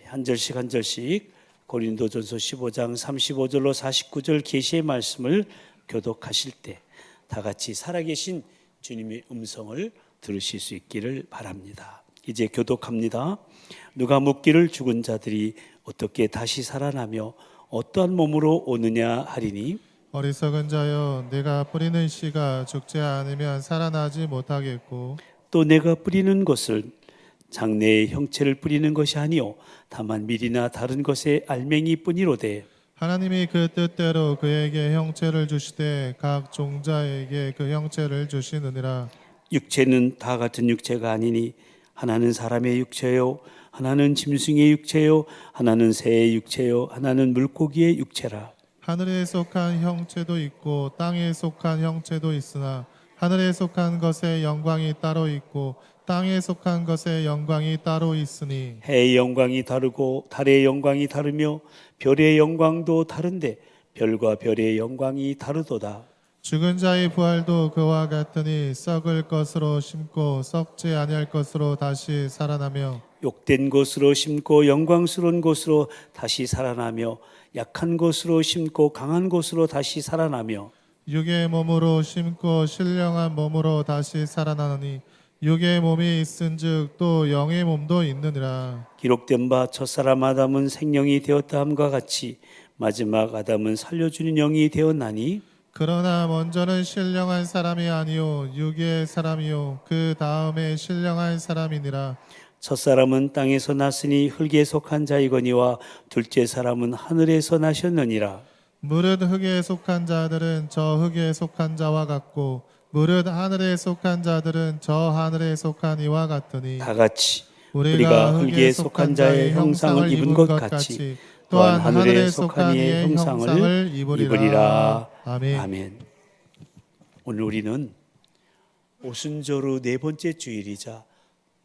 한 절씩 한 절씩 고린도전서 15장 35절로 49절 계시의 말씀을 교독하실 때 다 같이 살아계신 주님의 음성을 들으실 수 있기를 바랍니다. 이제 교독합니다. 누가 묻기를 죽은 자들이 어떻게 다시 살아나며 어떠한 몸으로 오느냐 하리니 어리석은 자여, 내가 뿌리는 씨가 죽지 않으면 살아나지 못하겠고 또 내가 뿌리는 것을 장래의 형체를 뿌리는 것이 아니요 다만 밀이나 다른 것의 알맹이뿐이로되 하나님이 그 뜻대로 그에게 형체를 주시되 각 종자에게 그 형체를 주시느니라. 육체는 다 같은 육체가 아니니 하나는 사람의 육체요 하나는 짐승의 육체요 하나는 새의 육체요 하나는 물고기의 육체라. 하늘에 속한 형체도 있고 땅에 속한 형체도 있으나 하늘에 속한 것의 영광이 따로 있고 땅에 속한 것의 영광이 따로 있으니 해의 영광이 다르고 달의 영광이 다르며 별의 영광도 다른데 별과 별의 영광이 다르도다. 죽은 자의 부활도 그와 같으니 썩을 것으로 심고 썩지 아니할 것으로 다시 살아나며 욕된 것으로 심고 영광스러운 것으로 다시 살아나며 약한 것으로 심고 강한 것으로 다시 살아나며 육의 몸으로 심고 신령한 몸으로 다시 살아나니 육의 몸이 있은즉 또 영의 몸도 있느니라. 기록된 바 첫사람 아담은 생명이 되었다 함과 같이 마지막 아담은 살려주는 영이 되었나니 그러나 먼저는 신령한 사람이 아니요 육의 사람이요 그 다음에 신령한 사람이니라. 첫사람은 땅에서 났으니 흙에 속한 자이거니와 둘째 사람은 하늘에서 나셨느니라. 무릇 흙에 속한 자들은 저 흙에 속한 자와 같고 무릇 하늘에 속한 자들은 저 하늘에 속한 이와 같으니 다 같이 우리가 흙에 속한 자의 형상을 입은 것 같이 또한 하늘에 속한 이의 형상을 입으리라. 아멘. 아멘. 오늘 우리는 오순절 후 네 번째 주일이자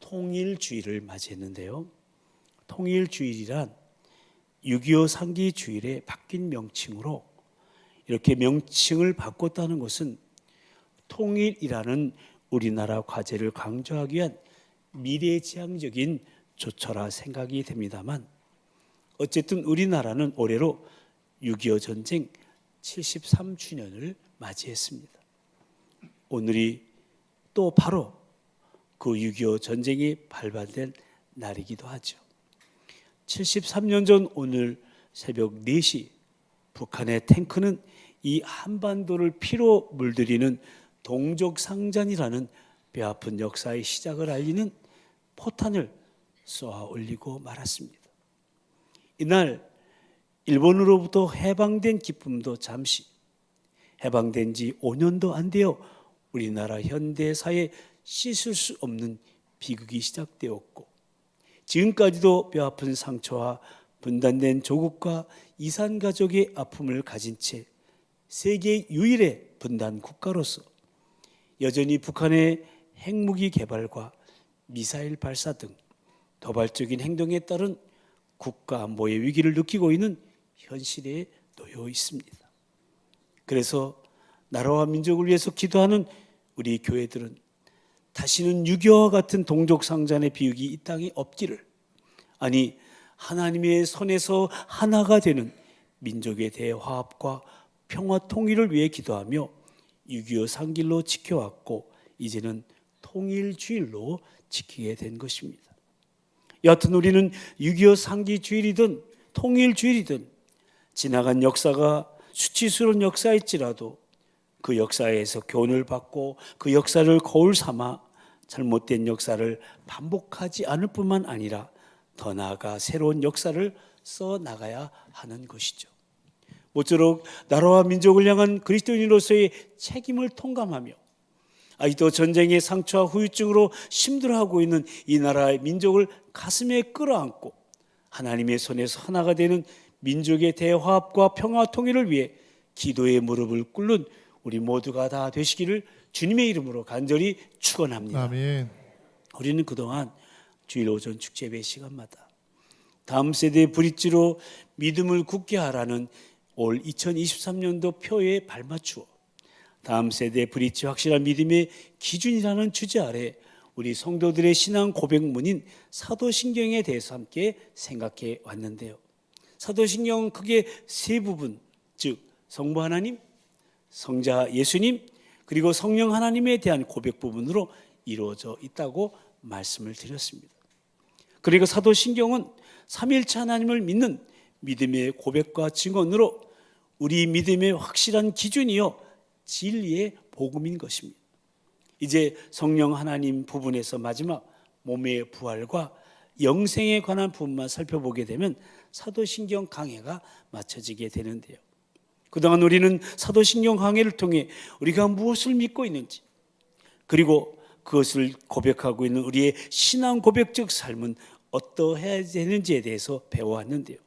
통일주일을 맞이했는데요. 통일주일이란 6.25 상기 주일의 바뀐 명칭으로 이렇게 명칭을 바꿨다는 것은 통일이라는 우리나라 과제를 강조하기 위한 미래지향적인 조처라 생각이 됩니다만 어쨌든 우리나라는 올해로 6.25 전쟁 73주년을 맞이했습니다. 오늘이 또 바로 그 6.25 전쟁이 발발된 날이기도 하죠. 73년 전 오늘 새벽 4시 북한의 탱크는 이 한반도를 피로 물들이는 동족상잔이라는 뼈아픈 역사의 시작을 알리는 포탄을 쏘아 올리고 말았습니다. 이날 일본으로부터 해방된 기쁨도 잠시, 해방된 지 5년도 안 되어 우리나라 현대사에 씻을 수 없는 비극이 시작되었고 지금까지도 뼈아픈 상처와 분단된 조국과 이산가족의 아픔을 가진 채 세계 유일의 분단 국가로서 여전히 북한의 핵무기 개발과 미사일 발사 등 도발적인 행동에 따른 국가 안보의 위기를 느끼고 있는 현실에 놓여 있습니다. 그래서 나라와 민족을 위해서 기도하는 우리 교회들은 다시는 6.25와 같은 동족상잔의 비극이 이 땅에 없기를, 아니 하나님의 손에서 하나가 되는 민족의 대화합과 평화 통일을 위해 기도하며 6.25 상길로 지켜왔고 이제는 통일주일로 지키게 된 것입니다. 여하튼 우리는 6.25 상기 주일이든 통일주일이든 지나간 역사가 수치스러운 역사일지라도 그 역사에서 교훈을 받고 그 역사를 거울 삼아 잘못된 역사를 반복하지 않을 뿐만 아니라 더 나아가 새로운 역사를 써나가야 하는 것이죠. 모쪼록 나라와 민족을 향한 그리스도인으로서의 책임을 통감하며 아직도 전쟁의 상처와 후유증으로 힘들어하고 있는 이 나라의 민족을 가슴에 끌어안고 하나님의 손에서 하나가 되는 민족의 대화합과 평화 통일을 위해 기도의 무릎을 꿇는 우리 모두가 다 되시기를 주님의 이름으로 간절히 축원합니다. 아멘. 우리는 그동안 주일 오전 축제의 시간마다 다음 세대의 브릿지로 믿음을 굳게 하라는 올 2023년도 표에 발맞추어 다음 세대의 브릿지 확실한 믿음의 기준이라는 주제 아래 우리 성도들의 신앙 고백문인 사도신경에 대해서 함께 생각해 왔는데요. 사도신경은 크게 세 부분, 즉 성부 하나님, 성자 예수님, 그리고 성령 하나님에 대한 고백 부분으로 이루어져 있다고 말씀을 드렸습니다. 그리고 사도신경은 삼위일체 하나님을 믿는 믿음의 고백과 증언으로 우리 믿음의 확실한 기준이요 진리의 복음인 것입니다. 이제 성령 하나님 부분에서 마지막 몸의 부활과 영생에 관한 부분만 살펴보게 되면 사도신경 강해가 마쳐지게 되는데요. 그동안 우리는 사도신경 강해를 통해 우리가 무엇을 믿고 있는지, 그리고 그것을 고백하고 있는 우리의 신앙 고백적 삶은 어떠해야 되는지에 대해서 배워왔는데요.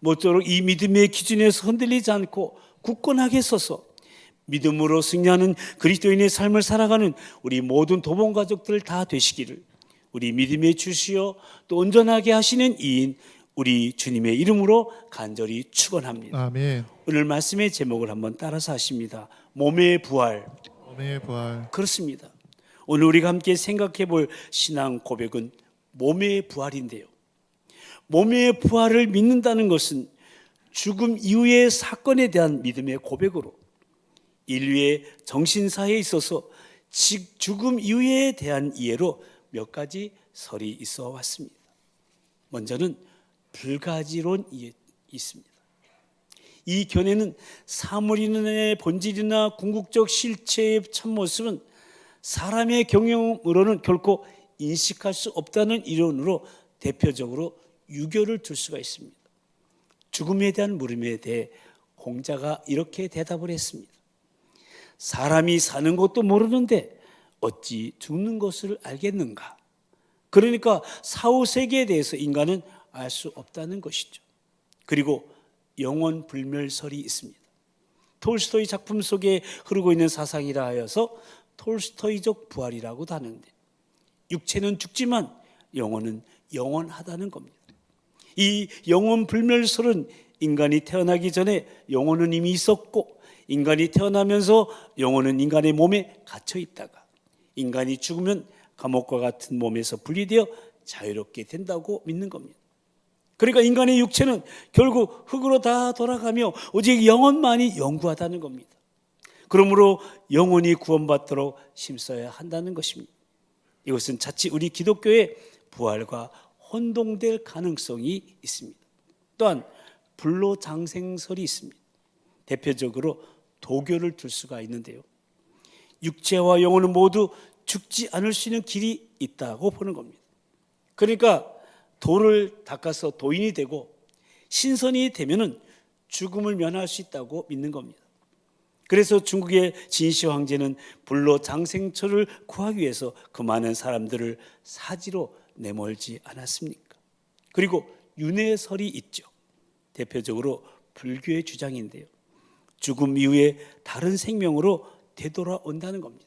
모쪼록 이 믿음의 기준에서 흔들리지 않고 굳건하게 서서 믿음으로 승리하는 그리스도인의 삶을 살아가는 우리 모든 도봉 가족들 다 되시기를 우리 믿음의 주시어 또 온전하게 하시는 이인 우리 주님의 이름으로 간절히 축원합니다. 아멘. 오늘 말씀의 제목을 한번 따라서 하십니다. 몸의 부활. 몸의 부활. 그렇습니다. 오늘 우리가 함께 생각해 볼 신앙 고백은 몸의 부활인데요. 몸의 부활을 믿는다는 것은 죽음 이후의 사건에 대한 믿음의 고백으로 인류의 정신사에 있어서 죽음 이후에 대한 이해로 몇 가지 설이 있어 왔습니다. 먼저는 불가지론이 있습니다. 이 견해는 사물인의 본질이나 궁극적 실체의 참모습은 사람의 경험으로는 결코 인식할 수 없다는 이론으로 대표적으로 유교를 들 수가 있습니다. 죽음에 대한 물음에 대해 공자가 이렇게 대답을 했습니다. 사람이 사는 것도 모르는데 어찌 죽는 것을 알겠는가? 그러니까 사후세계에 대해서 인간은 알 수 없다는 것이죠. 그리고 영원 불멸설이 있습니다. 톨스토이 작품 속에 흐르고 있는 사상이라 하여서 톨스토이적 부활이라고도 하는데, 육체는 죽지만 영혼은 영원하다는 겁니다. 이 영원 불멸설은 인간이 태어나기 전에 영혼은 이미 있었고, 인간이 태어나면서 영혼은 인간의 몸에 갇혀 있다가 인간이 죽으면 감옥과 같은 몸에서 분리되어 자유롭게 된다고 믿는 겁니다. 그러니까 인간의 육체는 결국 흙으로 다 돌아가며 오직 영혼만이 영구하다는 겁니다. 그러므로 영혼이 구원받도록 힘써야 한다는 것입니다. 이것은 자칫 우리 기독교의 부활과 혼동될 가능성이 있습니다. 또한 불로장생설이 있습니다. 대표적으로 도교를 들 수가 있는데요. 육체와 영혼은 모두 죽지 않을 수 있는 길이 있다고 보는 겁니다. 그러니까 돌을 닦아서 도인이 되고 신선이 되면은 죽음을 면할 수 있다고 믿는 겁니다. 그래서 중국의 진시 황제는 불로장생처를 구하기 위해서 그 많은 사람들을 사지로 내몰지 않았습니까? 그리고 윤회설이 있죠. 대표적으로 불교의 주장인데요. 죽음 이후에 다른 생명으로 되돌아온다는 겁니다.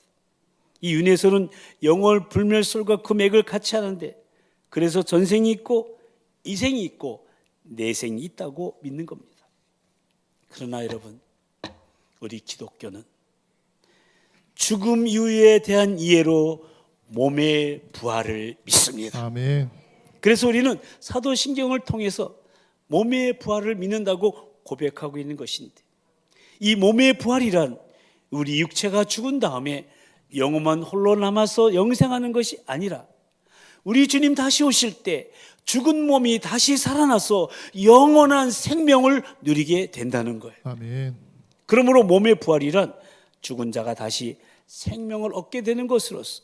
이 윤회설은 영월 불멸설과 그 맥을 같이 하는데, 그래서 전생이 있고 이생이 있고 내생이 있다고 믿는 겁니다. 그러나 여러분, 우리 기독교는 죽음 이후에 대한 이해로 몸의 부활을 믿습니다. 아멘. 그래서 우리는 사도신경을 통해서 몸의 부활을 믿는다고 고백하고 있는 것인데, 이 몸의 부활이란 우리 육체가 죽은 다음에 영혼만 홀로 남아서 영생하는 것이 아니라 우리 주님 다시 오실 때 죽은 몸이 다시 살아나서 영원한 생명을 누리게 된다는 거예요. 아멘. 그러므로 몸의 부활이란 죽은 자가 다시 생명을 얻게 되는 것으로서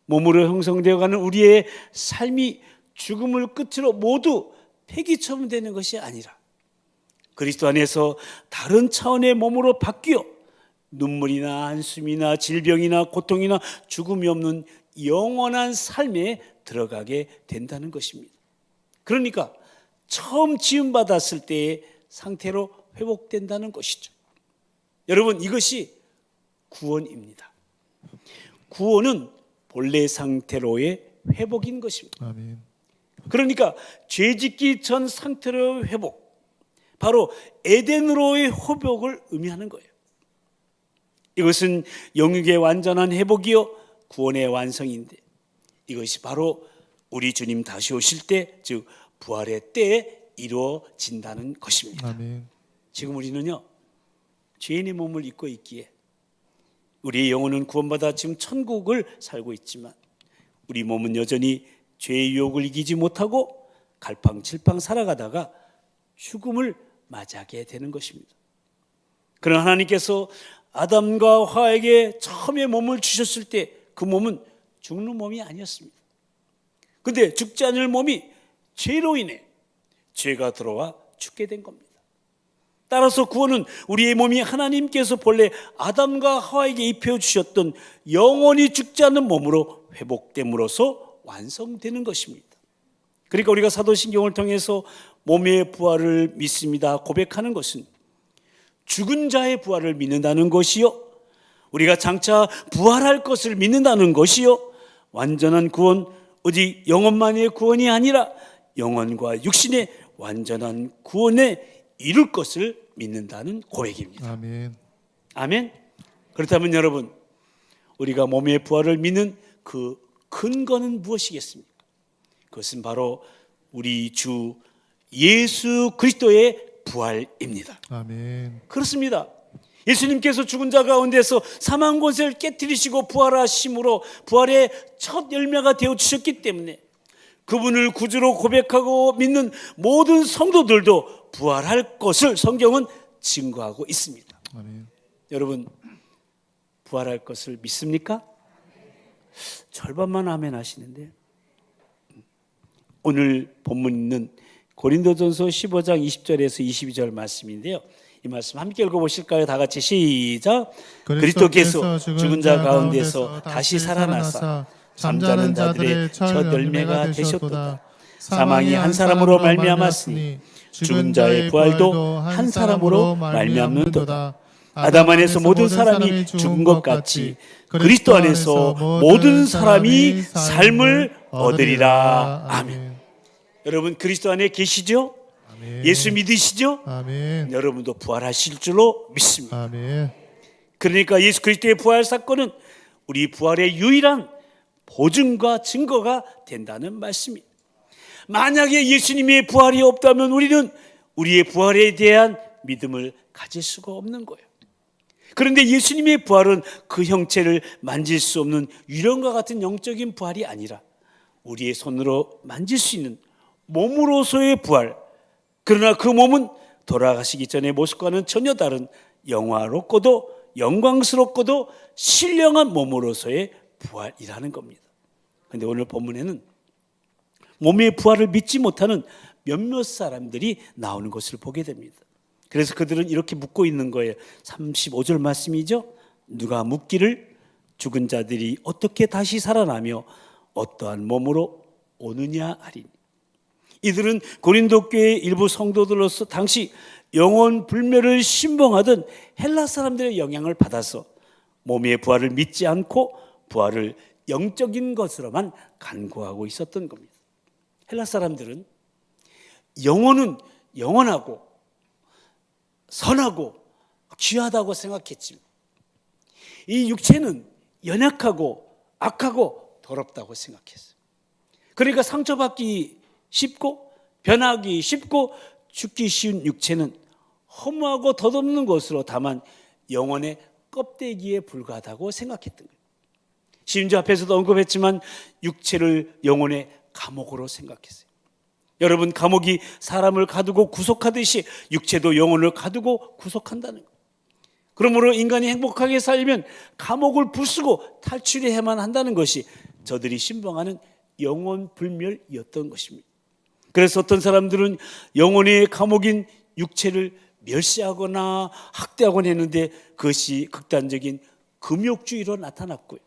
몸으로 형성되어가는 우리의 삶이 죽음을 끝으로 모두 폐기처럼 되는 것이 아니라 그리스도 안에서 다른 차원의 몸으로 바뀌어 눈물이나 한숨이나 질병이나 고통이나 죽음이 없는 영원한 삶에 들어가게 된다는 것입니다. 그러니까 처음 지음받았을 때의 상태로 회복된다는 것이죠. 여러분, 이것이 구원입니다. 구원은 본래 상태로의 회복인 것입니다. 아멘. 그러니까 죄짓기 전 상태로의 회복, 바로 에덴으로의 회복을 의미하는 거예요. 이것은 영육의 완전한 회복이요 구원의 완성인데, 이것이 바로 우리 주님 다시 오실 때, 즉 부활의 때에 이루어진다는 것입니다. 아멘. 지금 우리는요, 죄인의 몸을 입고 있기에 우리의 영혼은 구원받아 지금 천국을 살고 있지만 우리 몸은 여전히 죄의 유혹을 이기지 못하고 갈팡질팡 살아가다가 죽음을 맞이하게 되는 것입니다. 그러나 하나님께서 아담과 하와에게 처음에 몸을 주셨을 때 그 몸은 죽는 몸이 아니었습니다. 그런데 죽지 않을 몸이 죄로 인해 죄가 들어와 죽게 된 겁니다. 따라서 구원은 우리의 몸이 하나님께서 본래 아담과 하와에게 입혀주셨던 영원히 죽지 않는 몸으로 회복됨으로써 완성되는 것입니다. 그러니까 우리가 사도신경을 통해서 몸의 부활을 믿습니다 고백하는 것은 죽은 자의 부활을 믿는다는 것이요, 우리가 장차 부활할 것을 믿는다는 것이요, 완전한 구원, 오직 영혼만의 구원이 아니라 영혼과 육신의 완전한 구원에 이룰 것을 믿는다는 고백입니다. 아멘. 아멘. 그렇다면 여러분, 우리가 몸의 부활을 믿는 그 근거는 무엇이겠습니까? 그것은 바로 우리 주 예수 그리스도의 부활입니다. 아멘. 그렇습니다. 예수님께서 죽은 자 가운데서 사망 권세를 깨뜨리시고 부활하심으로 부활의 첫 열매가 되어주셨기 때문에 그분을 구주로 고백하고 믿는 모든 성도들도 부활할 것을 성경은 증거하고 있습니다. 아멘. 여러분, 부활할 것을 믿습니까? 절반만 아멘 하시는데, 오늘 본문 있는 고린도전서 15장 20절에서 22절 말씀인데요, 이 말씀 함께 읽어보실까요? 다 같이 시작. 그리스도께서 죽은 자 가운데서 다시 살아나사 잠자는 자들의 첫 열매가 되셨도다. 사망이 한 사람으로 말미암았으니 죽은 자의 부활도 한 사람으로 말미암는도다. 아담 안에서 모든 사람이 죽은 것 같이 그리스도 안에서 모든 사람이 삶을 얻으리라. 아멘. 여러분, 그리스도 안에 계시죠? 아멘. 예수 믿으시죠? 아멘. 여러분도 부활하실 줄로 믿습니다. 아멘. 그러니까 예수 그리스도의 부활 사건은 우리 부활의 유일한 보증과 증거가 된다는 말씀입니다. 만약에 예수님의 부활이 없다면 우리는 우리의 부활에 대한 믿음을 가질 수가 없는 거예요. 그런데 예수님의 부활은 그 형체를 만질 수 없는 유령과 같은 영적인 부활이 아니라 우리의 손으로 만질 수 있는 몸으로서의 부활, 그러나 그 몸은 돌아가시기 전의 모습과는 전혀 다른 영화롭고도 영광스럽고도 신령한 몸으로서의 부활이라는 겁니다. 그런데 오늘 본문에는 몸의 부활을 믿지 못하는 몇몇 사람들이 나오는 것을 보게 됩니다. 그래서 그들은 이렇게 묻고 있는 거예요. 35절 말씀이죠. 누가 묻기를 죽은 자들이 어떻게 다시 살아나며 어떠한 몸으로 오느냐 하리니. 이들은 고린도 교회의 일부 성도들로서 당시 영혼 불멸을 신봉하던 헬라 사람들의 영향을 받아서 몸의 부활을 믿지 않고 부활을 영적인 것으로만 간구하고 있었던 겁니다. 헬라 사람들은 영혼은 영원하고 선하고 귀하다고 생각했지만 이 육체는 연약하고 악하고 더럽다고 생각했어요. 그러니까 상처받기 쉽고 변하기 쉽고 죽기 쉬운 육체는 허무하고 덧없는 것으로 다만 영혼의 껍데기에 불과하다고 생각했던 거예요. 심지어 앞에서도 언급했지만 육체를 영혼의 감옥으로 생각했어요. 여러분, 감옥이 사람을 가두고 구속하듯이 육체도 영혼을 가두고 구속한다는 거예요. 그러므로 인간이 행복하게 살려면 감옥을 부수고 탈출해야만 한다는 것이 저들이 신봉하는 영혼 불멸이었던 것입니다. 그래서 어떤 사람들은 영혼의 감옥인 육체를 멸시하거나 학대하곤 했는데 그것이 극단적인 금욕주의로 나타났고요.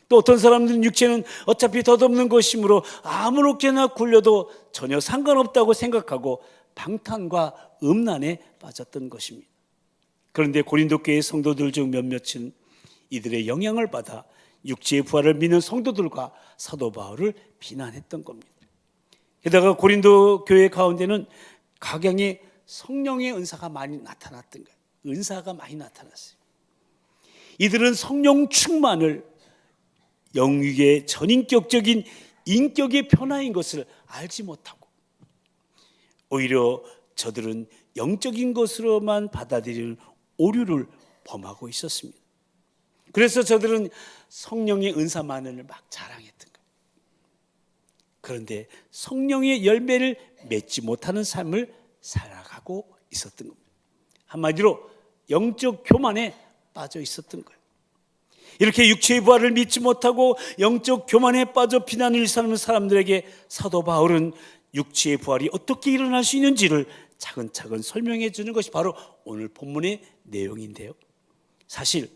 또 어떤 사람들은 육체는 어차피 덧없는 것이므로 아무렇게나 굴려도 전혀 상관없다고 생각하고 방탕과 음란에 빠졌던 것입니다. 그런데 고린도 교회 성도들 중 몇몇은 이들의 영향을 받아 육체의 부활을 믿는 성도들과 사도 바울을 비난했던 겁니다. 게다가 고린도 교회 가운데는 각양의 성령의 은사가 많이 나타났던 거예요. 은사가 많이 나타났어요. 이들은 성령 충만을 영육의 전인격적인 인격의 변화인 것을 알지 못하고 오히려 저들은 영적인 것으로만 받아들이는 오류를 범하고 있었습니다. 그래서 저들은 성령의 은사만을 막 자랑했던 거예요. 그런데 성령의 열매를 맺지 못하는 삶을 살아가고 있었던 겁니다. 한마디로 영적 교만에 빠져 있었던 거예요. 이렇게 육체의 부활을 믿지 못하고 영적 교만에 빠져 비난을 사는 사람들에게 사도 바울은 육체의 부활이 어떻게 일어날 수 있는지를 차근차근 설명해 주는 것이 바로 오늘 본문의 내용인데요. 사실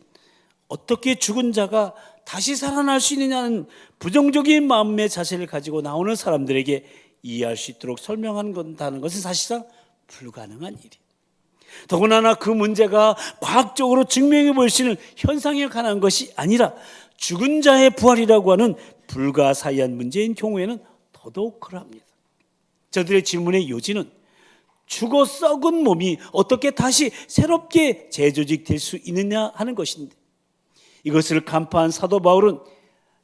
어떻게 죽은 자가 다시 살아날 수 있느냐는 부정적인 마음의 자세를 가지고 나오는 사람들에게 이해할 수 있도록 설명한다는 것은 사실상 불가능한 일이에요. 더구나 그 문제가 과학적으로 증명해 볼 수 있는 현상에 관한 것이 아니라 죽은 자의 부활이라고 하는 불가사의한 문제인 경우에는 더더욱 그러합니다. 저들의 질문의 요지는 죽어 썩은 몸이 어떻게 다시 새롭게 재조직될 수 있느냐 하는 것인데, 이것을 간파한 사도 바울은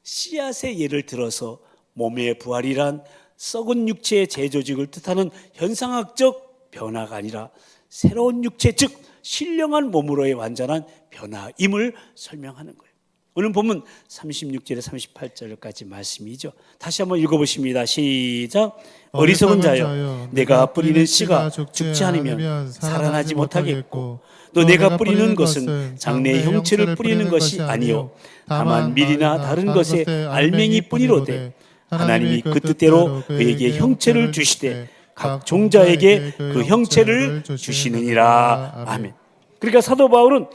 씨앗의 예를 들어서 몸의 부활이란 썩은 육체의 재조직을 뜻하는 현상학적 변화가 아니라 새로운 육체, 즉 신령한 몸으로의 완전한 변화임을 설명하는 거예요. 오늘 본문 36절에 38절까지 말씀이죠. 다시 한번 읽어보십니다. 시작. 어리석은 자여, 내가 뿌리는 씨가 죽지 않으면 살아나지 못하겠고, 또 내가 뿌리는 것은 장래의 형체를 뿌리는 것이 아니요 다만 밀이나 다른 것의 알맹이뿐이로되, 하나님이 그 뜻대로 그에게 형체를 주시되 각 종자에게 그 형체를 주시느니라. 아멘. 그러니까 사도 바울은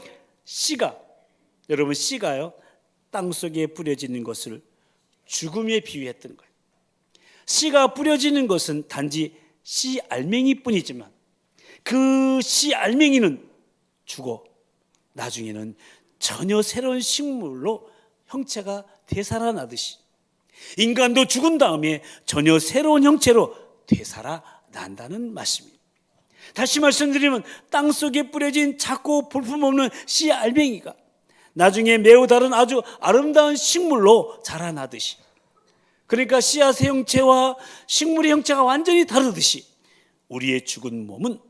씨가, 여러분 씨가요 땅속에 뿌려지는 것을 죽음에 비유했던 거예요. 씨가 뿌려지는 것은 단지 씨 알맹이뿐이지만 그 씨 알맹이는 죽어 나중에는 전혀 새로운 식물로 형체가 되살아나듯이 인간도 죽은 다음에 전혀 새로운 형체로 되살아난다는 말씀입니다. 다시 말씀드리면 땅속에 뿌려진 작고 볼품없는 씨 알맹이가 나중에 매우 다른 아주 아름다운 식물로 자라나듯이, 그러니까 씨앗의 형체와 식물의 형체가 완전히 다르듯이 우리의 죽은 몸은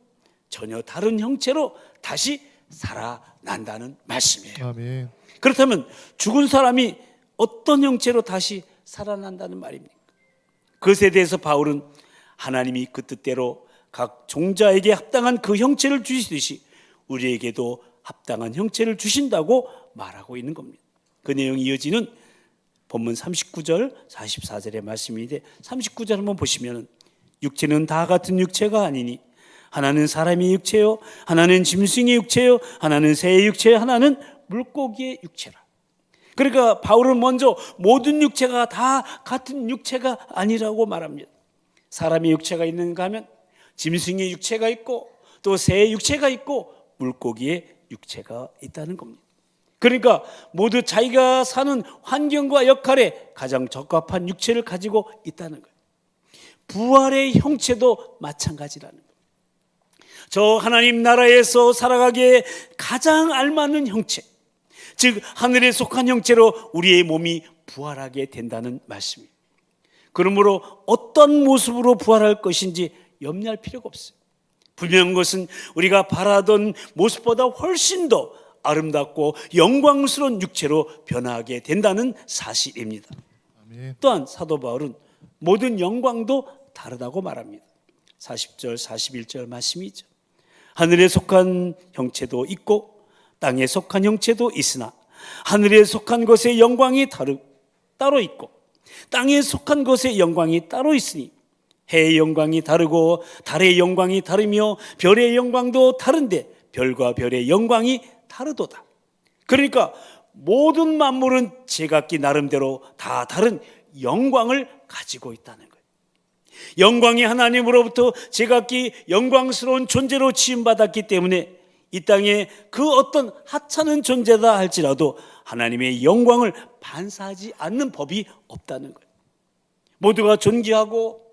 전혀 다른 형체로 다시 살아난다는 말씀이에요. 아멘. 그렇다면 죽은 사람이 어떤 형체로 다시 살아난다는 말입니까? 그것에 대해서 바울은 하나님이 그 뜻대로 각 종자에게 합당한 그 형체를 주시듯이 우리에게도 합당한 형체를 주신다고 말하고 있는 겁니다. 그 내용이 이어지는 본문 39절 44절의 말씀인데, 39절 한번 보시면 육체는 다 같은 육체가 아니니 하나는 사람의 육체요, 하나는 짐승의 육체요, 하나는 새의 육체요, 하나는 물고기의 육체라. 그러니까 바울은 먼저 모든 육체가 다 같은 육체가 아니라고 말합니다. 사람의 육체가 있는가 하면 짐승의 육체가 있고 또 새의 육체가 있고 물고기의 육체가 있다는 겁니다. 그러니까 모두 자기가 사는 환경과 역할에 가장 적합한 육체를 가지고 있다는 거예요. 부활의 형체도 마찬가지라는 거예요. 저 하나님 나라에서 살아가기에 가장 알맞는 형체, 즉 하늘에 속한 형체로 우리의 몸이 부활하게 된다는 말씀입니다. 그러므로 어떤 모습으로 부활할 것인지 염려할 필요가 없어요. 분명한 것은 우리가 바라던 모습보다 훨씬 더 아름답고 영광스러운 육체로 변화하게 된다는 사실입니다. 아멘. 또한 사도 바울은 모든 영광도 다르다고 말합니다. 40절 41절 말씀이죠. 하늘에 속한 형체도 있고 땅에 속한 형체도 있으나 하늘에 속한 것의 영광이 따로 있고 땅에 속한 것의 영광이 따로 있으니 해의 영광이 다르고 달의 영광이 다르며 별의 영광도 다른데 별과 별의 영광이 다르도다. 그러니까 모든 만물은 제각기 나름대로 다 다른 영광을 가지고 있다는 거예요. 영광이 하나님으로부터 제각기 영광스러운 존재로 지음받았기 때문에 이 땅에 그 어떤 하찮은 존재다 할지라도 하나님의 영광을 반사하지 않는 법이 없다는 거예요. 모두가 존귀하고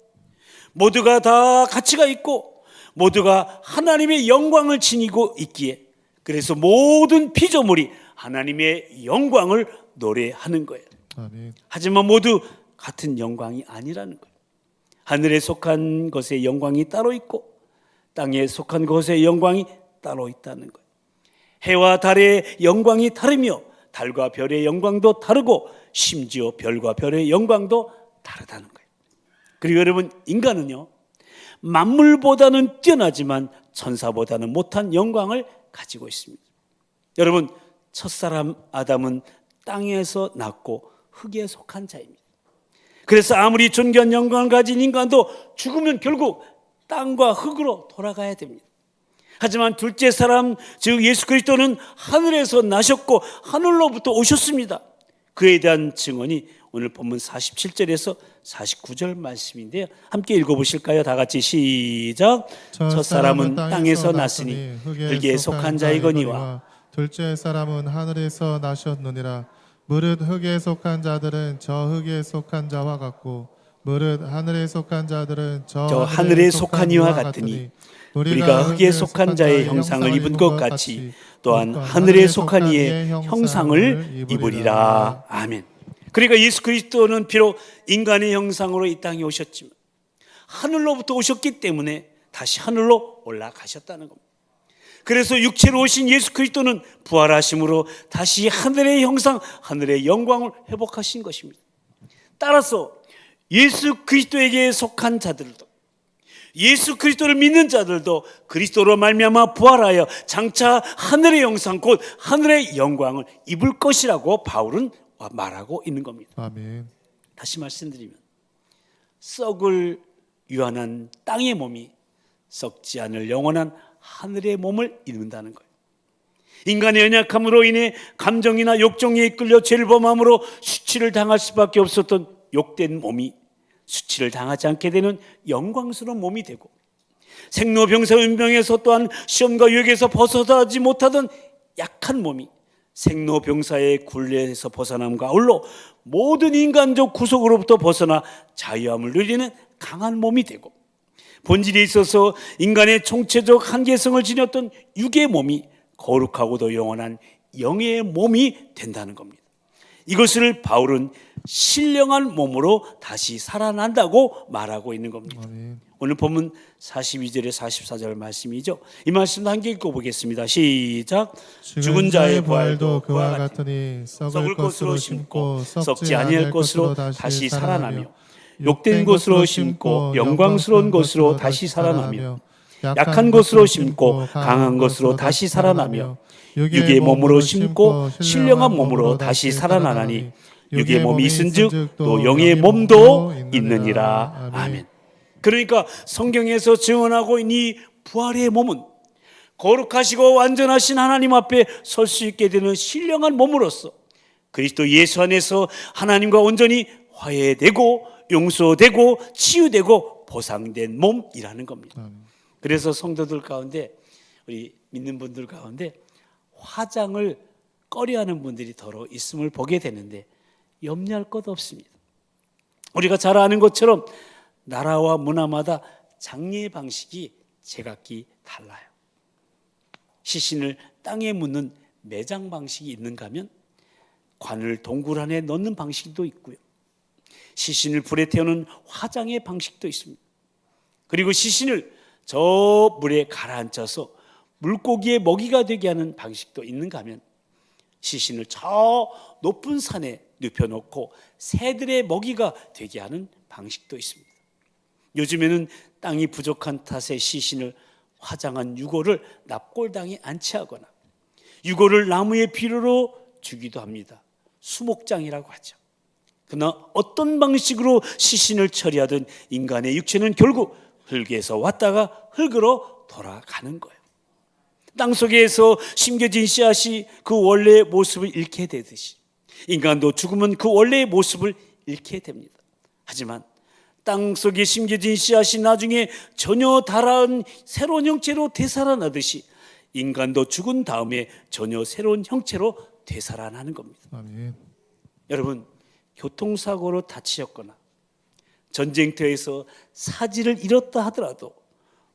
모두가 다 가치가 있고 모두가 하나님의 영광을 지니고 있기에 그래서 모든 피조물이 하나님의 영광을 노래하는 거예요. 아멘. 하지만 모두 같은 영광이 아니라는 거예요. 하늘에 속한 것의 영광이 따로 있고 땅에 속한 것의 영광이 따로 있다는 거예요. 해와 달의 영광이 다르며 달과 별의 영광도 다르고 심지어 별과 별의 영광도 다르다는 거예요. 그리고 여러분, 인간은요, 만물보다는 뛰어나지만 천사보다는 못한 영광을 가지고 있습니다. 여러분, 첫사람 아담은 땅에서 났고 흙에 속한 자입니다. 그래서 아무리 존귀한 영광을 가진 인간도 죽으면 결국 땅과 흙으로 돌아가야 됩니다. 하지만 둘째 사람, 즉 예수 그리스도는 하늘에서 나셨고 하늘로부터 오셨습니다. 그에 대한 증언이 오늘 본문 47절에서 49절 말씀인데요, 함께 읽어보실까요? 다 같이 시작. 첫사람은 땅에서 났으니 흙에 속한 자이거니와 둘째 사람은 하늘에서 나셨느니라. 무릇 흙에 속한 자들은 저 흙에 속한 자와 같고 무릇 하늘에 속한 자들은 저 하늘에 속한 이와 같으니 우리가 흙에 속한 자의 형상을 입은 것 같이 또한 하늘에 속한 이의 형상을 입으리라. 아멘. 그러니까 예수 그리스도는 비록 인간의 형상으로 이 땅에 오셨지만 하늘로부터 오셨기 때문에 다시 하늘로 올라가셨다는 겁니다. 그래서 육체로 오신 예수 그리스도는 부활하심으로 다시 하늘의 형상, 하늘의 영광을 회복하신 것입니다. 따라서 예수 그리스도에게 속한 자들도, 예수 그리스도를 믿는 자들도 그리스도로 말미암아 부활하여 장차 하늘의 형상, 곧 하늘의 영광을 입을 것이라고 바울은 말하고 있는 겁니다. 아멘. 다시 말씀드리면 썩을 유한한 땅의 몸이 썩지 않을 영원한 하늘의 몸을 입는다는 거예요. 인간의 연약함으로 인해 감정이나 욕정에 이끌려 죄를 범함으로 수치를 당할 수밖에 없었던 욕된 몸이 수치를 당하지 않게 되는 영광스러운 몸이 되고, 생로병사 운명에서 또한 시험과 유혹에서 벗어나지 못하던 약한 몸이 생로병사의 굴레에서 벗어남과 아울러 모든 인간적 구속으로부터 벗어나 자유함을 누리는 강한 몸이 되고, 본질에 있어서 인간의 총체적 한계성을 지녔던 육의 몸이 거룩하고도 영원한 영의 몸이 된다는 겁니다. 이것을 바울은 신령한 몸으로 다시 살아난다고 말하고 있는 겁니다. 아멘. 오늘 본문 42절에 44절 말씀이죠. 이 말씀도 함께 읽어보겠습니다. 시작. 죽은 자의 부활도 그와 같으니 썩을 것으로 심고 썩지 아니할 것으로 다시 살아나며 욕된 것으로 심고 영광스러운 것으로 다시 살아나며 약한 것으로 심고 강한 것으로 다시 살아나며 육의 몸으로 심고 신령한 몸으로 다시 살아나나니 육의 몸이 있은즉 또 영의 몸도 있느니라. 아멘. 그러니까 성경에서 증언하고 있는 이 부활의 몸은 거룩하시고 완전하신 하나님 앞에 설 수 있게 되는 신령한 몸으로서 그리스도 예수 안에서 하나님과 온전히 화해되고 용서되고 치유되고 보상된 몸이라는 겁니다. 그래서 성도들 가운데, 우리 믿는 분들 가운데 화장을 꺼려하는 분들이 더러 있음을 보게 되는데 염려할 것 없습니다. 우리가 잘 아는 것처럼 나라와 문화마다 장례 방식이 제각기 달라요. 시신을 땅에 묻는 매장 방식이 있는가 하면 관을 동굴 안에 넣는 방식도 있고요, 시신을 불에 태우는 화장의 방식도 있습니다. 그리고 시신을 저 물에 가라앉혀서 물고기의 먹이가 되게 하는 방식도 있는가 하면 시신을 저 높은 산에 눕혀놓고 새들의 먹이가 되게 하는 방식도 있습니다. 요즘에는 땅이 부족한 탓에 시신을 화장한 유골을 납골당에 안치하거나 유골을 나무의 비료로 주기도 합니다. 수목장이라고 하죠. 그러나 어떤 방식으로 시신을 처리하든 인간의 육체는 결국 흙에서 왔다가 흙으로 돌아가는 거예요. 땅속에서 심겨진 씨앗이 그 원래의 모습을 잃게 되듯이 인간도 죽으면 그 원래의 모습을 잃게 됩니다. 하지만 땅속에 심겨진 씨앗이 나중에 전혀 다른 새로운 형체로 되살아나듯이 인간도 죽은 다음에 전혀 새로운 형체로 되살아나는 겁니다. 아멘. 여러분, 교통사고로 다치셨거나 전쟁터에서 사지를 잃었다 하더라도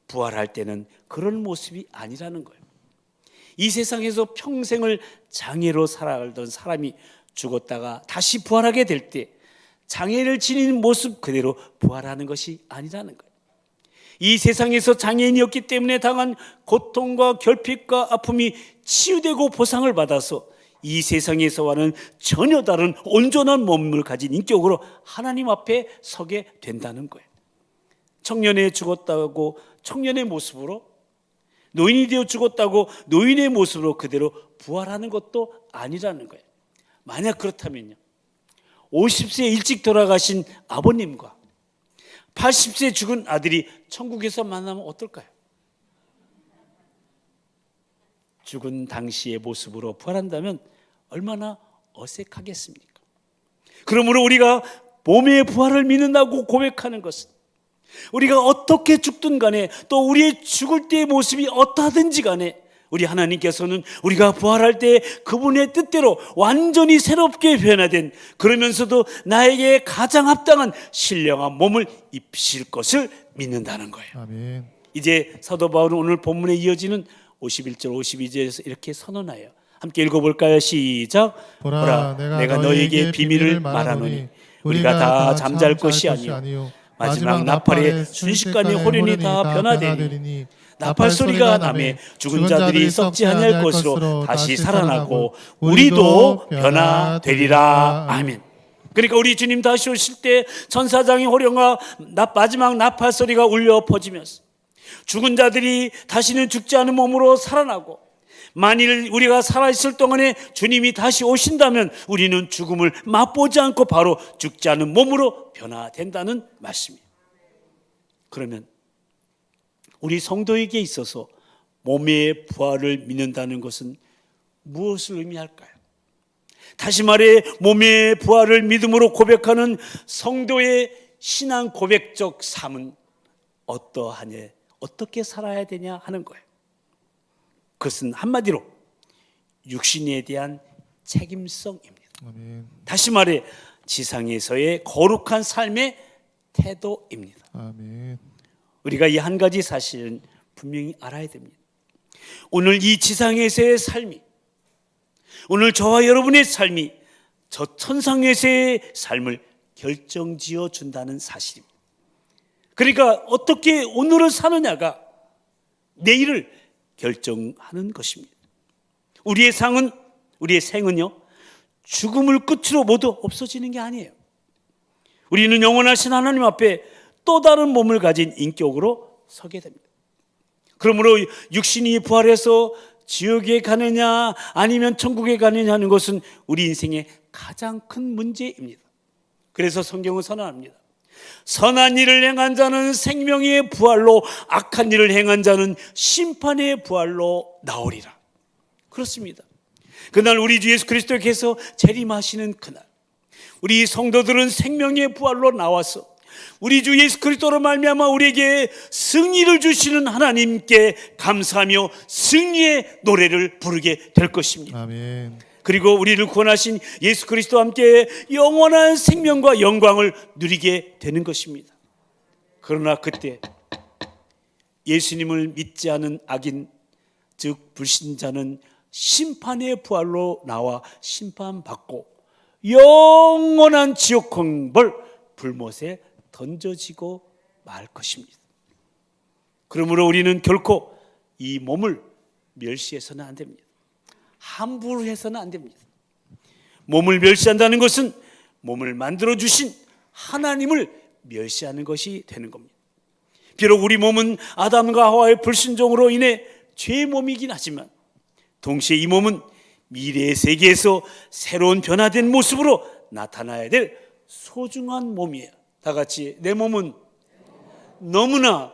부활할 때는 그런 모습이 아니라는 거예요. 이 세상에서 평생을 장애로 살아가던 사람이 죽었다가 다시 부활하게 될 때 장애를 지닌 모습 그대로 부활하는 것이 아니라는 거예요. 이 세상에서 장애인이었기 때문에 당한 고통과 결핍과 아픔이 치유되고 보상을 받아서 이 세상에서와는 전혀 다른 온전한 몸을 가진 인격으로 하나님 앞에 서게 된다는 거예요. 청년에 죽었다고 청년의 모습으로, 노인이 되어 죽었다고 노인의 모습으로 그대로 부활하는 것도 아니라는 거예요. 만약 그렇다면요, 50세 일찍 돌아가신 아버님과 80세 죽은 아들이 천국에서 만나면 어떨까요? 죽은 당시의 모습으로 부활한다면 얼마나 어색하겠습니까? 그러므로 우리가 몸의 부활을 믿는다고 고백하는 것은 우리가 어떻게 죽든 간에 또 우리의 죽을 때의 모습이 어떠하든지 간에 우리 하나님께서는 우리가 부활할 때 그분의 뜻대로 완전히 새롭게 변화된, 그러면서도 나에게 가장 합당한 신령한 몸을 입히실 것을 믿는다는 거예요. 아멘. 이제 사도 바울은 오늘 본문에 이어지는 51절 52절에서 이렇게 선언하여 함께 읽어볼까요? 시작. 보라, 내가 너에게 비밀을 말하노니 우리가 다 잠잘 것이 아니요 마지막 나팔에 순식간에 호련히 다 변화되리니 나팔 소리가 나매 죽은 자들이 썩지 아니할 것으로 다시 살아나고 우리도 변화되리라. 아멘. 그러니까 우리 주님 다시 오실 때 천사장의 호령과 마지막 나팔 소리가 울려 퍼지면서 죽은 자들이 다시는 죽지 않은 몸으로 살아나고, 만일 우리가 살아있을 동안에 주님이 다시 오신다면 우리는 죽음을 맛보지 않고 바로 죽지 않은 몸으로 변화된다는 말씀이에요. 그러면 우리 성도에게 있어서 몸의 부활을 믿는다는 것은 무엇을 의미할까요? 다시 말해 몸의 부활을 믿음으로 고백하는 성도의 신앙 고백적 삶은 어떠하냐, 어떻게 살아야 되냐 하는 거예요. 그것은 한마디로 육신에 대한 책임성입니다. 아멘. 다시 말해 지상에서의 거룩한 삶의 태도입니다. 아멘. 우리가 이 한 가지 사실은 분명히 알아야 됩니다. 오늘 이 지상에서의 삶이, 오늘 저와 여러분의 삶이 저 천상에서의 삶을 결정지어 준다는 사실입니다. 그러니까 어떻게 오늘을 사느냐가 내일을 결정하는 것입니다. 우리의 생은요, 죽음을 끝으로 모두 없어지는 게 아니에요. 우리는 영원하신 하나님 앞에 또 다른 몸을 가진 인격으로 서게 됩니다. 그러므로 육신이 부활해서 지옥에 가느냐 아니면 천국에 가느냐 하는 것은 우리 인생의 가장 큰 문제입니다. 그래서 성경은 선언합니다. 선한 일을 행한 자는 생명의 부활로, 악한 일을 행한 자는 심판의 부활로 나오리라. 그렇습니다. 그날 우리 주 예수 그리스도께서 재림하시는 그날, 우리 성도들은 생명의 부활로 나와서 우리 주 예수 그리스도로 말미암아 우리에게 승리를 주시는 하나님께 감사하며 승리의 노래를 부르게 될 것입니다. 아멘. 그리고 우리를 구원하신 예수 그리스도와 함께 영원한 생명과 영광을 누리게 되는 것입니다. 그러나 그때 예수님을 믿지 않은 악인, 즉 불신자는 심판의 부활로 나와 심판받고 영원한 지옥 형벌 불못에 던져지고 말 것입니다. 그러므로 우리는 결코 이 몸을 멸시해서는 안 됩니다. 함부로 해서는 안 됩니다. 몸을 멸시한다는 것은 몸을 만들어주신 하나님을 멸시하는 것이 되는 겁니다. 비록 우리 몸은 아담과 하와의 불순종으로 인해 죄의 몸이긴 하지만 동시에 이 몸은 미래의 세계에서 새로운 변화된 모습으로 나타나야 될 소중한 몸이에요. 다 같이, 내 몸은 너무나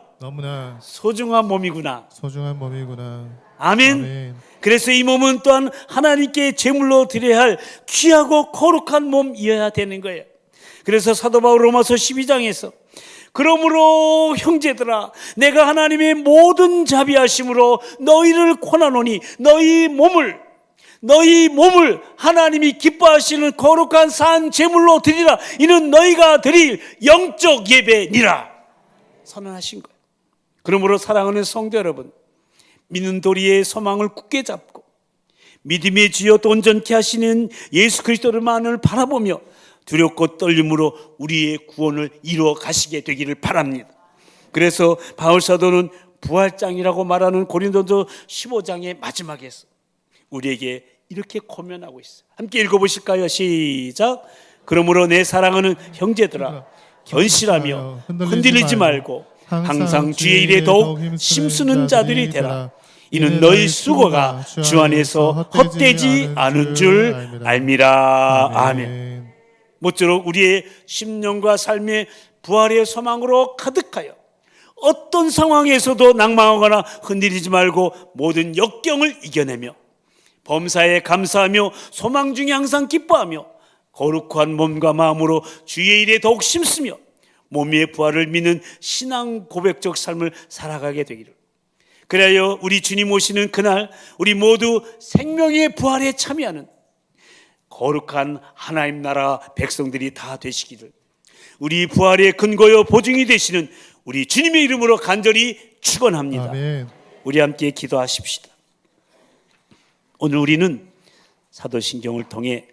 소중한 몸이구나. 소중한 몸이구나. 아멘. 아멘. 그래서 이 몸은 또한 하나님께 제물로 드려야 할 귀하고 거룩한 몸이어야 되는 거예요. 그래서 사도 바울 로마서 12장에서 그러므로 형제들아, 내가 하나님의 모든 자비하심으로 너희를 권하노니 너희 몸을 하나님이 기뻐하시는 거룩한 산 제물로 드리라. 이는 너희가 드릴 영적 예배니라 선언하신 거예요. 그러므로 사랑하는 성도 여러분, 믿는 도리의 소망을 굳게 잡고 믿음의 주여 또 온전케 하시는 예수 그리스도를만을 바라보며 두렵고 떨림으로 우리의 구원을 이루어 가시게 되기를 바랍니다. 그래서 바울 사도는 부활장이라고 말하는 고린도서 15장의 마지막에서 우리에게 이렇게 고면하고 있어요. 함께 읽어보실까요? 시작. 그러므로 내 사랑하는 형제들아, 견실하며 흔들리지 말고 항상 주의 일에 더욱 힘쓰는 자들이 되라. 이는 너희 수고가 주 안에서 헛되지 않은 줄 알미라. 아멘. 모쪼록 우리의 심령과 삶의 부활의 소망으로 가득하여 어떤 상황에서도 낭망하거나 흔들리지 말고 모든 역경을 이겨내며 범사에 감사하며 소망 중에 항상 기뻐하며 거룩한 몸과 마음으로 주의 일에 더욱 힘쓰며 몸의 부활을 믿는 신앙 고백적 삶을 살아가게 되기를. 그래야 우리 주님 오시는 그날 우리 모두 생명의 부활에 참여하는 거룩한 하나님 나라 백성들이 다 되시기를 우리 부활의 근거요 보증이 되시는 우리 주님의 이름으로 간절히 축원합니다. 아멘. 우리 함께 기도하십시다. 오늘 우리는 사도신경을 통해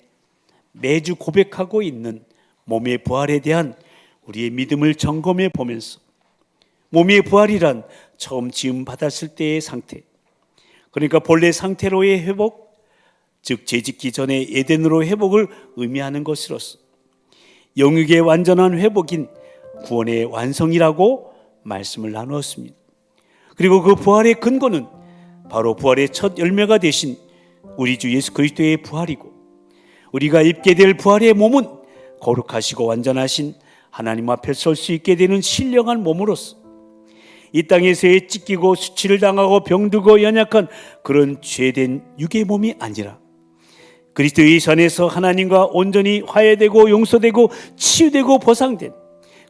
매주 고백하고 있는 몸의 부활에 대한 우리의 믿음을 점검해 보면서 몸의 부활이란 처음 지음 받았을 때의 상태, 그러니까 본래 상태로의 회복, 즉 재짓기 전에 에덴으로 회복을 의미하는 것으로서 영육의 완전한 회복인 구원의 완성이라고 말씀을 나누었습니다. 그리고 그 부활의 근거는 바로 부활의 첫 열매가 되신 우리 주 예수 그리스도의 부활이고, 우리가 입게 될 부활의 몸은 거룩하시고 완전하신 하나님 앞에 설 수 있게 되는 신령한 몸으로서 이 땅에서의 찢기고 수치를 당하고 병들고 연약한 그런 죄된 육의 몸이 아니라 그리스도의 전에서 하나님과 온전히 화해되고 용서되고 치유되고 보상된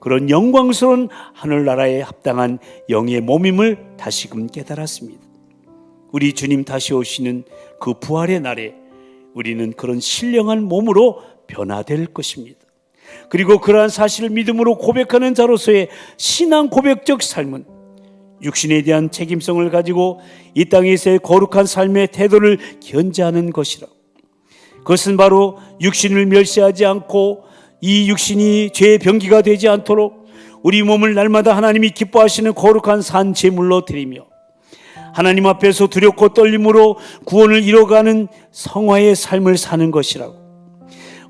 그런 영광스러운 하늘나라에 합당한 영의 몸임을 다시금 깨달았습니다. 우리 주님 다시 오시는 그 부활의 날에 우리는 그런 신령한 몸으로 변화될 것입니다. 그리고 그러한 사실을 믿음으로 고백하는 자로서의 신앙 고백적 삶은 육신에 대한 책임성을 가지고 이 땅에서의 거룩한 삶의 태도를 견지하는 것이라. 그것은 바로 육신을 멸시하지 않고 이 육신이 죄의 병기가 되지 않도록 우리 몸을 날마다 하나님이 기뻐하시는 거룩한 산 제물로 드리며 하나님 앞에서 두렵고 떨림으로 구원을 이뤄가는 성화의 삶을 사는 것이라고.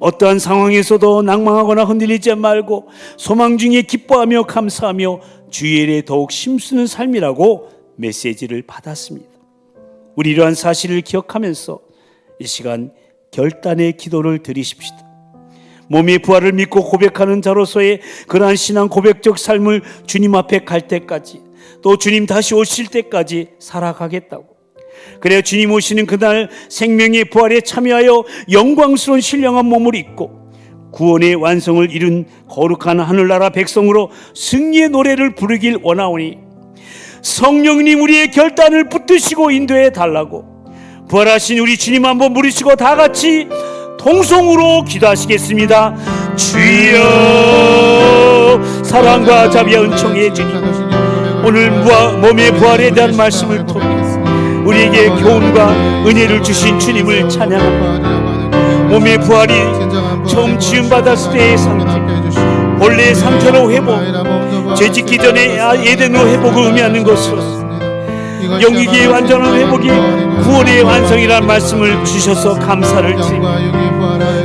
어떠한 상황에서도 낭망하거나 흔들리지 말고 소망 중에 기뻐하며 감사하며 주의 일에 더욱 힘쓰는 삶이라고 메시지를 받았습니다. 우리 이러한 사실을 기억하면서 이 시간 결단의 기도를 드리십시다. 몸의 부활을 믿고 고백하는 자로서의 그러한 신앙 고백적 삶을 주님 앞에 갈 때까지, 또 주님 다시 오실 때까지 살아가겠다고. 그래야 주님 오시는 그날 생명의 부활에 참여하여 영광스러운 신령한 몸을 입고 구원의 완성을 이룬 거룩한 하늘나라 백성으로 승리의 노래를 부르길 원하오니 성령님 우리의 결단을 붙드시고 인도해 달라고 부활하신 우리 주님 한번 부르시고 다 같이 통성으로 기도하시겠습니다. 주여, 사랑과 자비와 은총의 주님, 오늘 몸의 부활에 대한 말씀을 통해 우리에게 교훈과 은혜를 주신 주님을 찬양합니다. 몸의 부활이 처음 지음받았을 때의 상태, 본래의 상태로 회복, 죄짓기 전에 에덴으로 회복을 의미하는 것으로서 영육의 완전한 회복이 구원의 완성이라는 말씀을 주셔서 감사를 드립니다.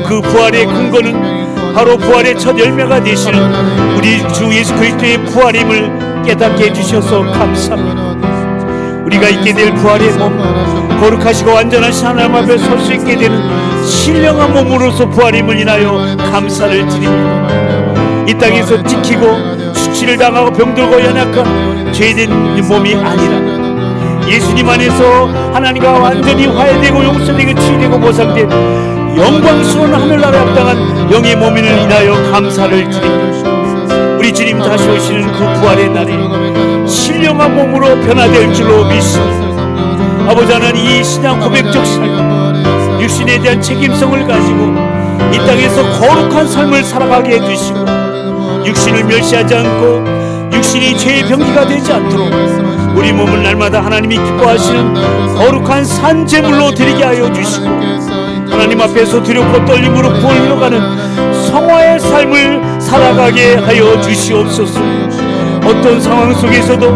그 부활의 근거는 바로 부활의 첫 열매가 되신 우리 주 예수 그리스도의 부활임을 깨닫게 해주셔서 감사합니다. 우리가 있게 될 부활의 몸, 거룩하시고 완전하신 하나님 앞에 설 수 있게 되는 신령한 몸으로서 부활임을 인하여 감사를 드립니다. 이 땅에서 지키고 수치를 당하고 병들고 연약한 죄된 몸이 아니라 예수님 안에서 하나님과 완전히 화해되고 용서되고 치유되고 보상된 영광스러운 하늘나라에 합당한 영의 몸인을 인하여 감사를 드립니다. 우리 주님 다시 오시는 그 부활의 날에 신령한 몸으로 변화될 줄로 믿습니다. 아버지 하나님, 이 신앙 고백적 삶, 육신에 대한 책임성을 가지고 이 땅에서 거룩한 삶을 살아가게 해주시고 육신을 멸시하지 않고 육신이 죄의 병기가 되지 않도록 우리 몸을 날마다 하나님이 기뻐하시는 거룩한 산 제물로 드리게 하여 주시고 하나님 앞에서 두렵고 떨림으로 구원을 이뤄가는 성화의 삶을 살아가게 하여 주시옵소서. 어떤 상황 속에서도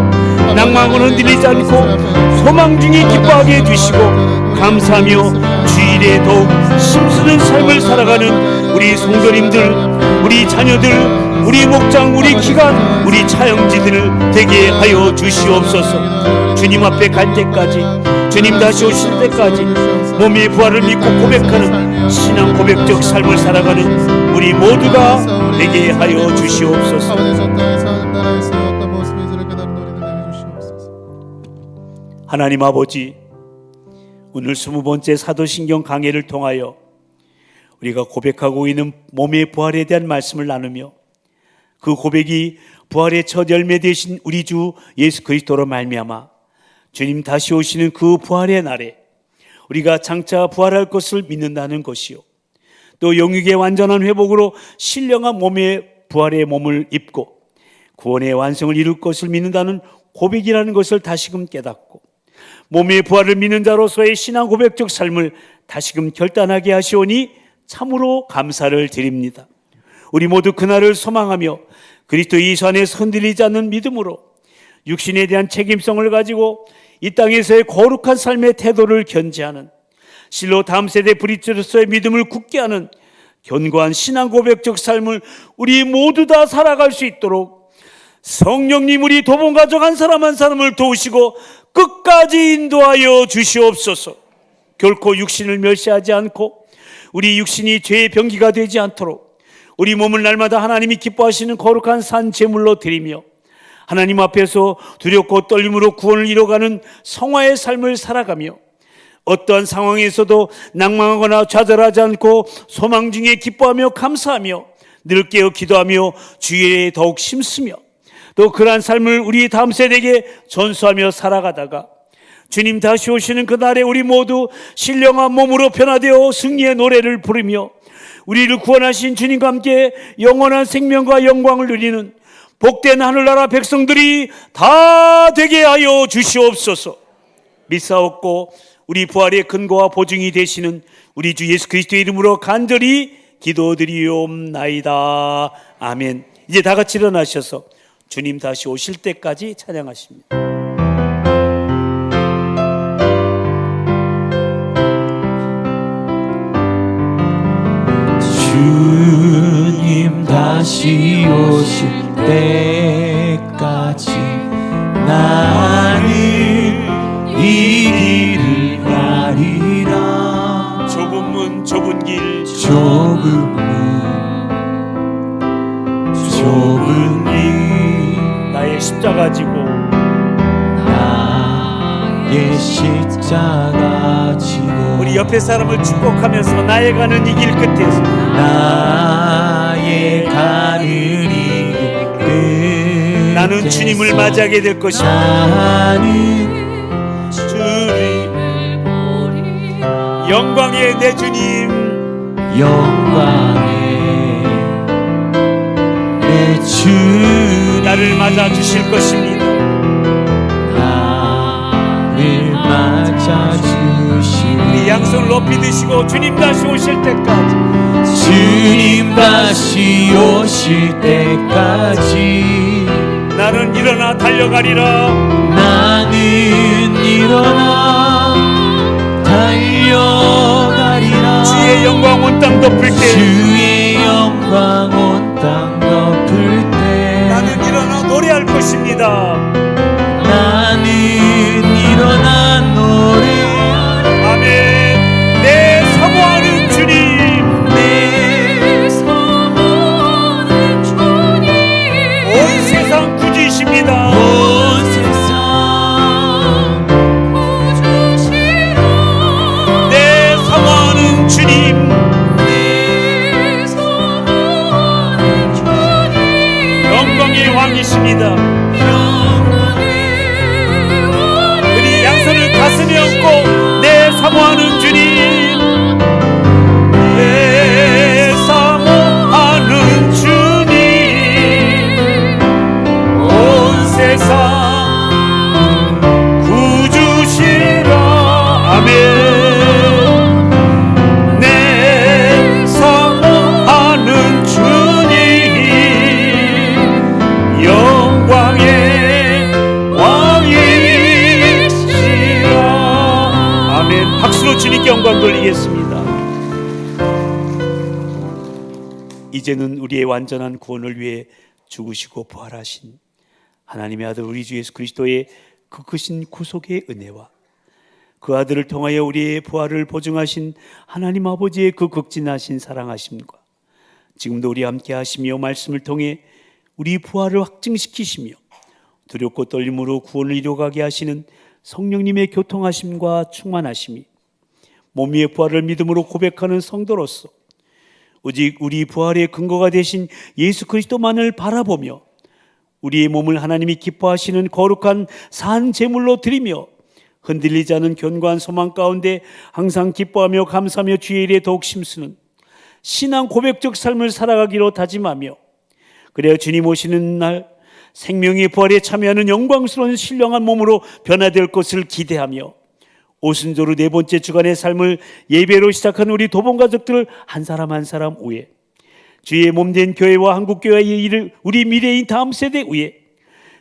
낭망으로 흔들리지 않고 소망 중에 기뻐하게 해주시고 감사하며 주일에 더욱 힘쓰는 삶을 살아가는 우리 성도님들, 우리 자녀들, 우리 목장, 우리 기관, 우리 차영지들을 되게 하여 주시옵소서. 주님 앞에 갈 때까지, 주님 다시 오실 때까지 몸의 부활을 믿고 고백하는 신앙 고백적 삶을 살아가는 우리 모두가 되게 하여 주시옵소서. 하나님 아버지, 오늘 20번째 사도신경 강해를 통하여 우리가 고백하고 있는 몸의 부활에 대한 말씀을 나누며 그 고백이 부활의 첫 열매 되신 우리 주 예수 그리스도로 말미암아 주님 다시 오시는 그 부활의 날에 우리가 장차 부활할 것을 믿는다는 것이요, 또 영육의 완전한 회복으로 신령한 몸의 부활의 몸을 입고 구원의 완성을 이룰 것을 믿는다는 고백이라는 것을 다시금 깨닫고 몸의 부활을 믿는 자로서의 신앙 고백적 삶을 다시금 결단하게 하시오니 참으로 감사를 드립니다. 우리 모두 그날을 소망하며 그리스도 예수 안에서 흔들리지 않는 믿음으로 육신에 대한 책임성을 가지고 이 땅에서의 거룩한 삶의 태도를 견지하는, 실로 다음 세대 브리스로서의 믿음을 굳게 하는 견고한 신앙 고백적 삶을 우리 모두 다 살아갈 수 있도록 성령님 우리 도본 가족 한 사람 한 사람을 도우시고 끝까지 인도하여 주시옵소서. 결코 육신을 멸시하지 않고 우리 육신이 죄의 병기가 되지 않도록 우리 몸을 날마다 하나님이 기뻐하시는 거룩한 산 제물로 드리며 하나님 앞에서 두렵고 떨림으로 구원을 이뤄가는 성화의 삶을 살아가며 어떠한 상황에서도 낭망하거나 좌절하지 않고 소망 중에 기뻐하며 감사하며 늘 깨어 기도하며 주의에 더욱 힘쓰며 또 그러한 삶을 우리 다음 세대에게 전수하며 살아가다가 주님 다시 오시는 그날에 우리 모두 신령한 몸으로 변화되어 승리의 노래를 부르며 우리를 구원하신 주님과 함께 영원한 생명과 영광을 누리는 복된 하늘나라 백성들이 다 되게 하여 주시옵소서. 믿사옵고 우리 부활의 근거와 보증이 되시는 우리 주 예수 그리스도의 이름으로 간절히 기도드리옵나이다. 아멘. 이제 다 같이 일어나셔서 주님 다시 오실 때까지 찬양하십니다. 주님 다시 오실 때까지 나는 이 길을 가리라. 좁은 문 좁은 길, 좁은 문 좁은 길, 나의 십자가 지고 나의 십자가 지고. 우리 옆에 사람을 축복하면서 나의 가는 이 길 끝에서 나의 가는 이 길 끝에서 나는 주님을 맞이하게 될 것이다. 나는 주님 영광의 내 주님, 영광의 내 주님 나를 맞아 주실 것입니다. 나를 맞아 주시니. 우리 양손을 높이 드시고 주님 다시 오실 때까지, 주님 다시 오실 때까지 나는 일어나 달려가리라. 나는 일어나 달려가리라. 주의 영광 온 땅 덮을 때, 주의 영광 온 땅 덮을 때 나는 일어나 노래할 것입니다. 나는 일어나 노래하리. 아멘. 내 사모하는 주님, 내 온 세상 구주이십니다. 온 세상 박수로 주님께 영광 돌리겠습니다. 이제는 우리의 완전한 구원을 위해 죽으시고 부활하신 하나님의 아들 우리 주 예수 그리스도의 그 크신 구속의 은혜와 그 아들을 통하여 우리의 부활을 보증하신 하나님 아버지의 그 극진하신 사랑하심과 지금도 우리 함께 하시며 말씀을 통해 우리 부활을 확증시키시며 두렵고 떨림으로 구원을 이루어가게 하시는 성령님의 교통하심과 충만하심이 몸 위의 부활을 믿음으로 고백하는 성도로서 오직 우리 부활의 근거가 되신 예수 그리스도만을 바라보며 우리의 몸을 하나님이 기뻐하시는 거룩한 산 제물로 드리며 흔들리지 않은 견고한 소망 가운데 항상 기뻐하며 감사하며 주의 일에 더욱 힘쓰는 신앙 고백적 삶을 살아가기로 다짐하며 그래야 주님 오시는 날 생명의 부활에 참여하는 영광스러운 신령한 몸으로 변화될 것을 기대하며 오순절의 네 번째 주간의 삶을 예배로 시작한 우리 도봉 가족들 한 사람 한 사람 위에 주의 몸된 교회와 한국교회의 일을 우리 미래인 다음 세대 위에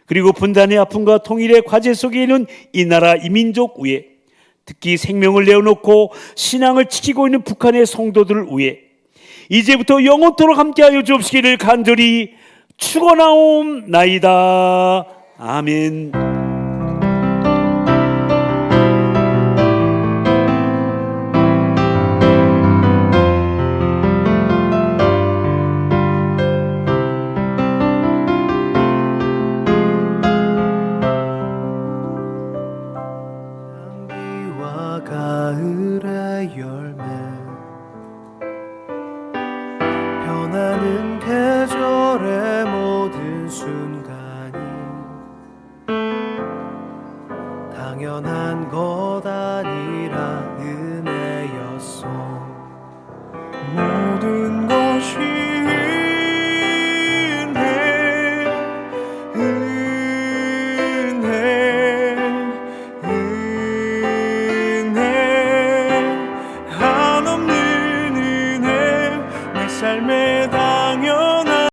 그리고 분단의 아픔과 통일의 과제 속에 있는 이 나라 이 민족 위에 특히 생명을 내어놓고 신앙을 지키고 있는 북한의 성도들 위에 이제부터 영원토록 함께하여 주옵시기를 간절히 축원하옵나이다. 아멘. 향기와 가을의 열매 변하는 계절의 모든 순간이 당연한 것 아니라